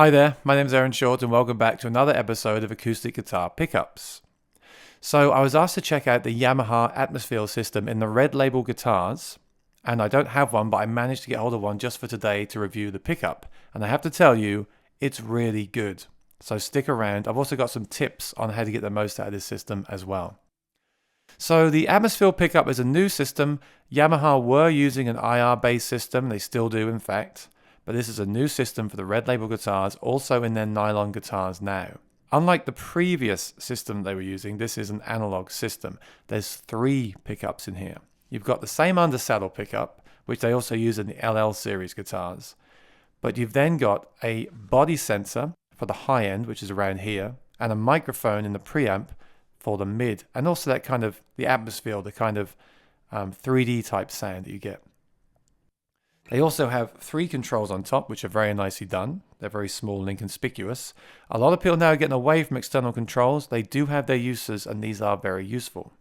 Hi there, my name is Aaron Short and welcome back to another episode of Acoustic Guitar Pickups. So I was asked to check out the Yamaha Atmosfeel system in the red label guitars, and I don't have one, but I managed to get hold of one just for today to review the pickup. And I have to tell you, it's really good. So stick around. I've also got some tips on how to get the most out of this system as well. So the Atmosfeel pickup is a new system. Yamaha were using an IR-based system, they still do in fact. But this is a new system for the red label guitars, also in their nylon guitars now. Unlike the previous system they were using, this is an analog system. There's 3 pickups in here. You've got the same undersaddle pickup, which they also use in the LL series guitars. But you've then got a body sensor for the high end, which is around here, and a microphone in the preamp for the mid, and also that kind of, the Atmosfeel, the kind of 3D type sound that you get. They also have 3 controls on top, which are very nicely done. They're very small and inconspicuous. A lot of people now are getting away from external controls. They do have their uses, and these are very useful.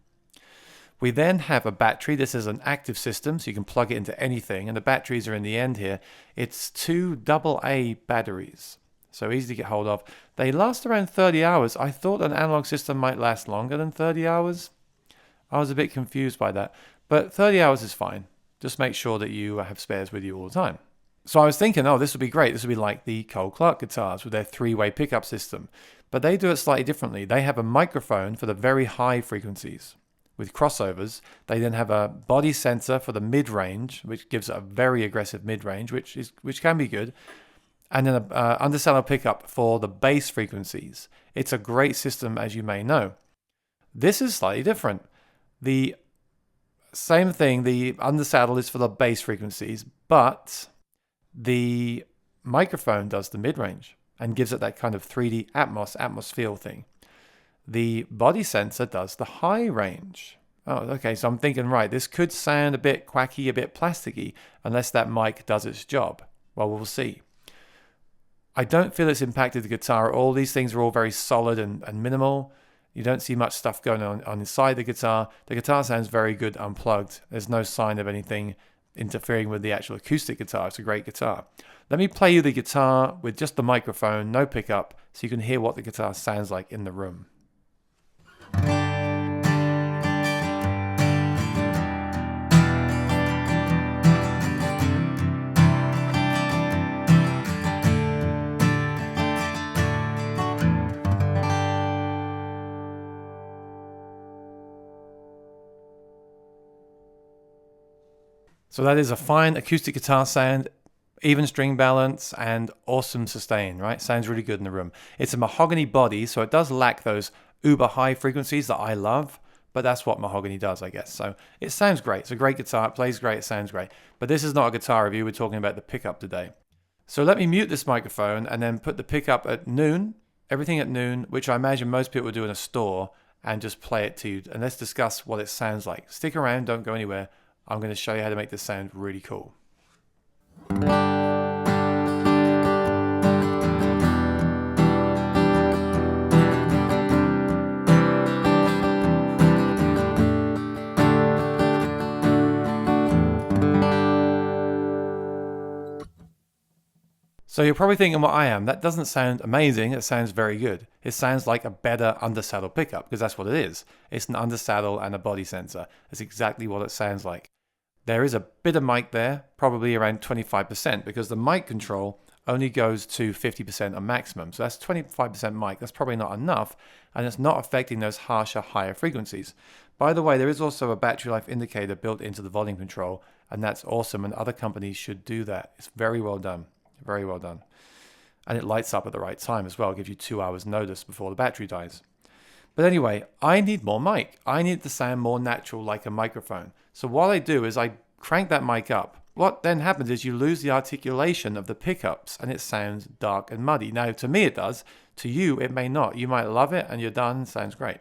We then have a battery. This is an active system, so you can plug it into anything, and the batteries are in the end here. It's 2 AA batteries, so easy to get hold of. They last around 30 hours. I thought an analog system might last longer than 30 hours. I was a bit confused by that, but 30 hours is fine. Just make sure that you have spares with you all the time. So I was thinking, oh, this would be great. This would be like the Cole Clark guitars with their 3-way pickup system. But they do it slightly differently. They have a microphone for the very high frequencies. With crossovers, they then have a body sensor for the mid-range, which gives it a very aggressive mid-range, which can be good. And then an undersaddle pickup for the bass frequencies. It's a great system, as you may know. This is slightly different. The same thing, the undersaddle is for the bass frequencies, but the microphone does the mid-range and gives it that kind of 3D Atmosfeel thing. The body sensor does the high range. Oh, okay, so I'm thinking, right, this could sound a bit quacky, a bit plasticky, unless that mic does its job. Well, we'll see. I don't feel it's impacted the guitar at all. These things are all very solid and minimal. You don't see much stuff going on inside the guitar. The guitar sounds very good unplugged. There's no sign of anything interfering with the actual acoustic guitar. It's a great guitar. Let me play you the guitar with just the microphone, no pickup, so you can hear what the guitar sounds like in the room. So that is a fine acoustic guitar sound, even string balance, and awesome sustain, right? Sounds really good in the room. It's a mahogany body, so it does lack those uber high frequencies that I love, but that's what mahogany does, I guess. So it sounds great. It's a great guitar. It plays great. It sounds great. But this is not a guitar review. We're talking about the pickup today. So let me mute this microphone and then put the pickup at noon, everything at noon, which I imagine most people would do in a store, and just play it to you. And let's discuss what it sounds like. Stick around. Don't go anywhere. I'm going to show you how to make this sound really cool. So you're probably thinking what I am. That doesn't sound amazing. It sounds very good. It sounds like a better undersaddle pickup, because that's what it is. It's an undersaddle and a body sensor. That's exactly what it sounds like. There is a bit of mic there, probably around 25%, because the mic control only goes to 50% on maximum. So that's 25% mic. That's probably not enough, and it's not affecting those harsher, higher frequencies. By the way, there is also a battery life indicator built into the volume control, and that's awesome, and other companies should do that. It's very well done. Very well done. And it lights up at the right time as well. It gives you 2 hours notice before the battery dies. But anyway, I need more mic. I need it to sound more natural, like a microphone. So what I do is I crank that mic up. What then happens is you lose the articulation of the pickups and it sounds dark and muddy. Now, to me it does. To you, it may not. You might love it and you're done. Sounds great.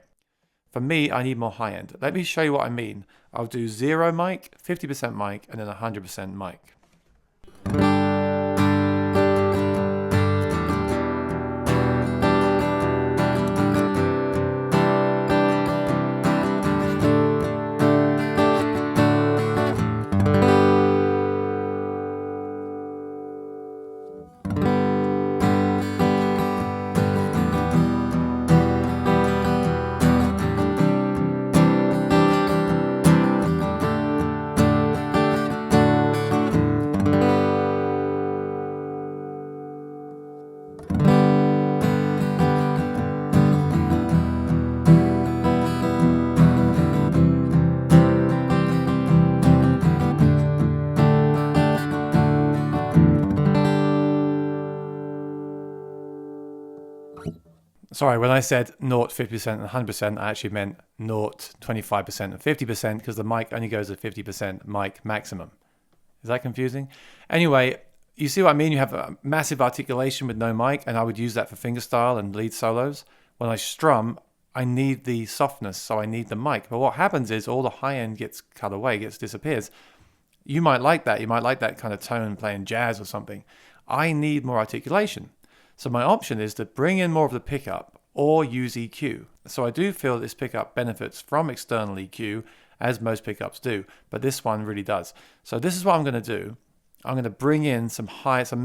For me, I need more high end. Let me show you what I mean. I'll do 0 mic, 50% mic, and then 100% mic. Sorry, when I said 0, 50% and 100%, I actually meant 0, 25% and 50% because the mic only goes at 50% mic maximum. Is that confusing? Anyway, you see what I mean? You have a massive articulation with no mic, and I would use that for fingerstyle and lead solos. When I strum, I need the softness, so I need the mic. But what happens is all the high end gets cut away, disappears. You might like that. You might like that kind of tone playing jazz or something. I need more articulation. So my option is to bring in more of the pickup or use EQ. So I do feel this pickup benefits from external EQ, as most pickups do, but this one really does. So this is what I'm going to do. I'm going to bring in some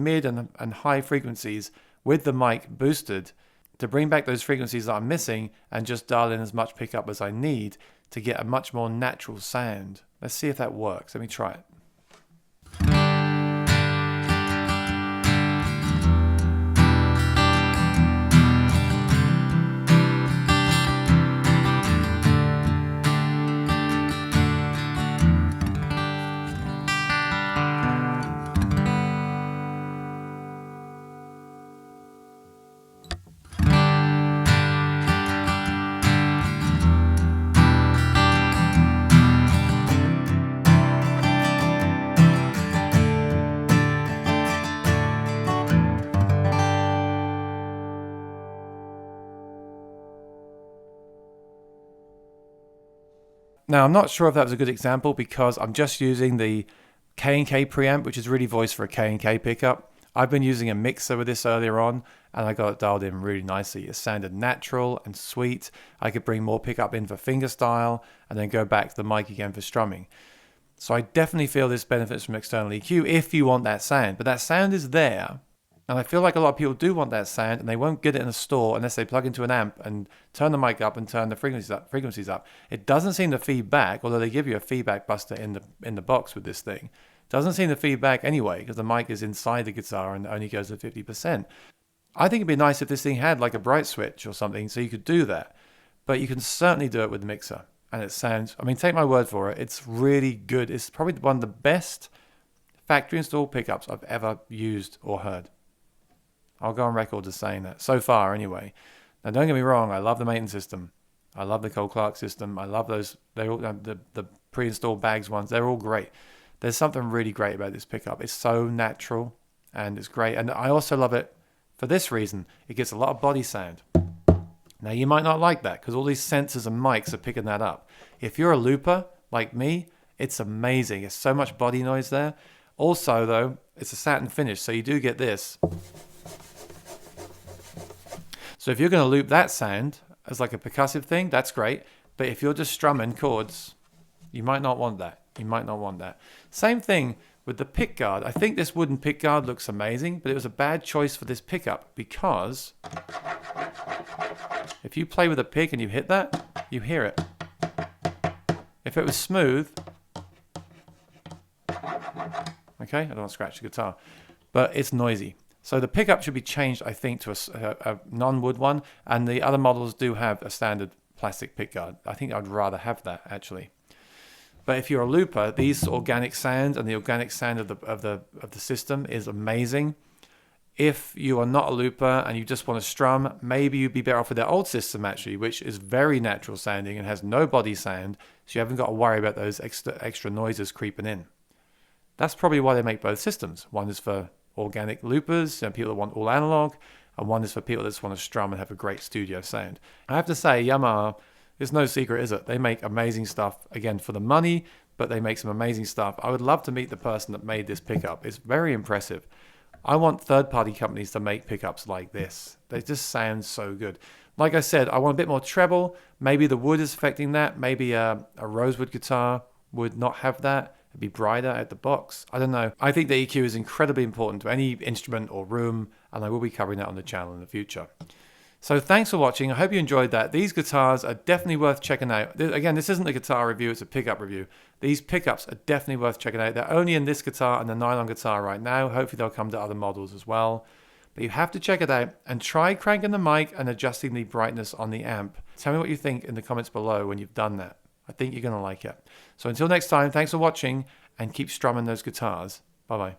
mid and high frequencies with the mic boosted to bring back those frequencies that I'm missing and just dial in as much pickup as I need to get a much more natural sound. Let's see if that works. Let me try it. Now, I'm not sure if that was a good example because I'm just using the K&K preamp, which is really voiced for a K&K pickup. I've been using a mixer with this earlier on, and I got it dialed in really nicely. It sounded natural and sweet. I could bring more pickup in for fingerstyle and then go back to the mic again for strumming. So I definitely feel this benefits from external EQ if you want that sound. But that sound is there. And I feel like a lot of people do want that sound, and they won't get it in a store unless they plug into an amp and turn the mic up and turn the frequencies up. It doesn't seem to feed back, although they give you a feedback buster in the box with this thing. It doesn't seem to feed back anyway because the mic is inside the guitar and only goes to 50%. I think it'd be nice if this thing had like a bright switch or something so you could do that. But you can certainly do it with the mixer. And it sounds, I mean, take my word for it, it's really good. It's probably one of the best factory installed pickups I've ever used or heard. I'll go on record as saying that, so far anyway. Now don't get me wrong, I love the maintenance system. I love the Cole Clark system. I love those, they're all, the pre-installed bags ones, they're all great. There's something really great about this pickup. It's so natural and it's great. And I also love it for this reason. It gets a lot of body sound. Now you might not like that because all these sensors and mics are picking that up. If you're a looper like me, it's amazing. There's so much body noise there. Also though, it's a satin finish, so you do get this. So if you're going to loop that sound as like a percussive thing, that's great. But if you're just strumming chords, you might not want that. You might not want that. Same thing with the pick guard. I think this wooden pick guard looks amazing, but it was a bad choice for this pickup because if you play with a pick and you hit that, you hear it. If it was smooth, okay, I don't want to scratch the guitar, but it's noisy. So the pickup should be changed, I think, to a non-wood one, and the other models do have a standard plastic pickguard. I think I'd rather have that actually. But if you're a looper, these organic sounds and the organic sound of the system is amazing. If you are not a looper and you just want to strum, maybe you'd be better off with their old system actually, which is very natural sounding and has no body sound, so you haven't got to worry about those extra noises creeping in. That's probably why they make both systems. One is for organic loopers and people that want all analog, and one is for people that just want to strum and have a great studio sound. I have to say, Yamaha, it's no secret, is it? They make amazing stuff, again, for the money, but they make some amazing stuff. I would love to meet the person that made this pickup. It's very impressive. I want third-party companies to make pickups like this. They just sound so good. Like I said, I want a bit more treble. Maybe the wood is affecting that. Maybe a rosewood guitar would not have that. It'd be brighter at the box. I don't know. I think the EQ is incredibly important to any instrument or room, and I will be covering that on the channel in the future. So thanks for watching. I hope you enjoyed that. These guitars are definitely worth checking out. Again, this isn't a guitar review, it's a pickup review. These pickups are definitely worth checking out. They're only in this guitar and the nylon guitar right now. Hopefully they'll come to other models as well. But you have to check it out and try cranking the mic and adjusting the brightness on the amp. Tell me what you think in the comments below when you've done that. I think you're going to like it. So until next time, thanks for watching and keep strumming those guitars. Bye-bye.